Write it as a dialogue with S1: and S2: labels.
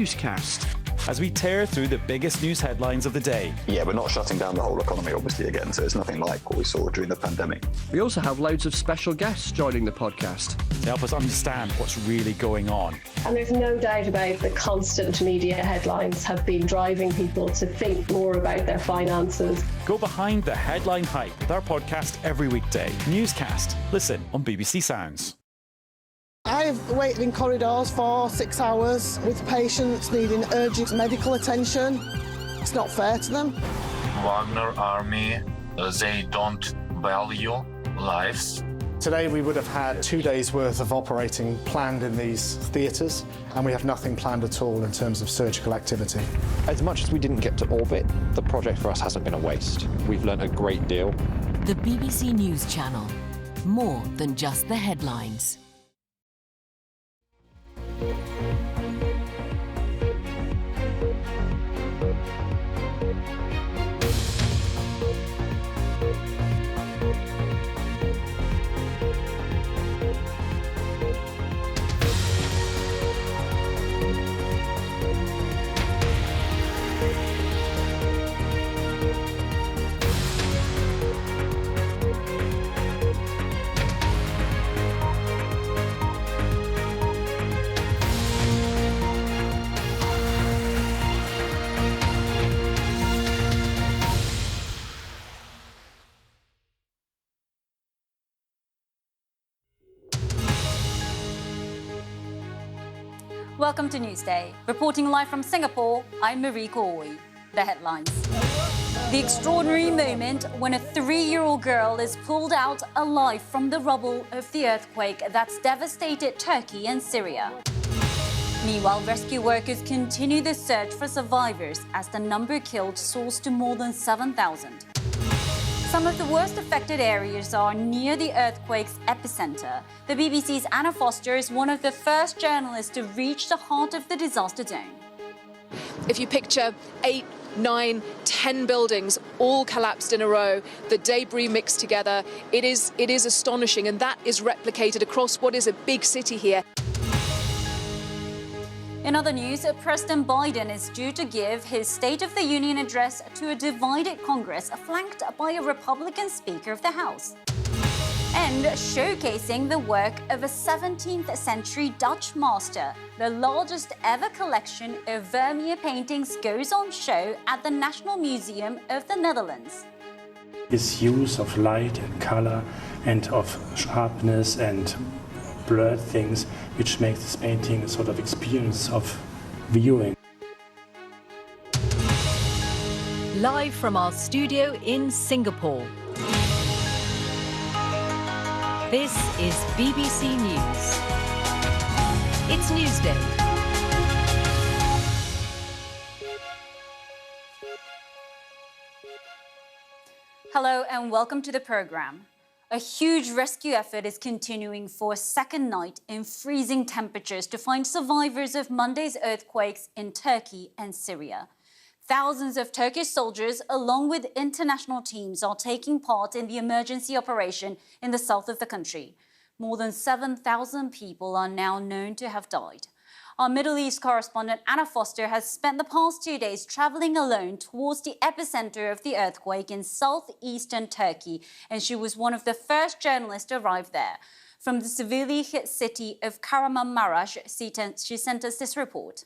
S1: Newscast, as we tear through the biggest news headlines of the day.
S2: Yeah, we're not shutting down the whole economy, obviously, again, so it's nothing like what we saw during the pandemic.
S3: We also have loads of special guests joining the podcast
S1: To help us understand what's really going on.
S4: And there's no doubt about the constant media headlines have been driving people to think more about their finances.
S1: Go behind the headline hype with our podcast every weekday. Newscast. Listen on BBC Sounds.
S5: I've waited in corridors for 6 hours with patients needing urgent medical attention. It's not fair to them.
S6: Wagner Army, they don't value lives.
S7: Today we would have had 2 days worth of operating planned in these theatres, and we have nothing planned at all in terms of surgical activity.
S8: As much as we didn't get to orbit, the project for us hasn't been a waste. We've learnt a great deal.
S9: The BBC News Channel. More than just the headlines.
S10: Welcome to Newsday. Reporting live from Singapore, I'm Mariko Oi. The headlines. The extraordinary moment when a 3-year-old girl is pulled out alive from the rubble of the earthquake that's devastated Turkey and Syria. Meanwhile, rescue workers continue the search for survivors as the number killed soars to more than 7,000. Some of the worst affected areas are near the earthquake's epicenter. The BBC's Anna Foster is one of the first journalists to reach the heart of the disaster zone.
S11: If you picture 8, 9, 10 buildings all collapsed in a row, the debris mixed together, it is astonishing, and that is replicated across what is a big city here.
S10: In other news, President Biden is due to give his State of the Union address to a divided Congress, flanked by a Republican Speaker of the House. And showcasing the work of a 17th century Dutch master, the largest ever collection of Vermeer paintings goes on show at the National Museum of the Netherlands.
S12: His use of light and color and of sharpness and blurred things, which makes this painting a sort of experience of viewing.
S9: Live from our studio in Singapore. This is BBC News. It's Newsday.
S10: Hello and welcome to the program. A huge rescue effort is continuing for a second night in freezing temperatures to find survivors of Monday's earthquakes in Turkey and Syria. Thousands of Turkish soldiers, along with international teams, are taking part in the emergency operation in the south of the country. More than 7,000 people are now known to have died. Our Middle East correspondent Anna Foster has spent the past 2 days travelling alone towards the epicenter of the earthquake in southeastern Turkey, and she was one of the first journalists to arrive there. From the severely hit city of Kahramanmaraş, she sent us this report.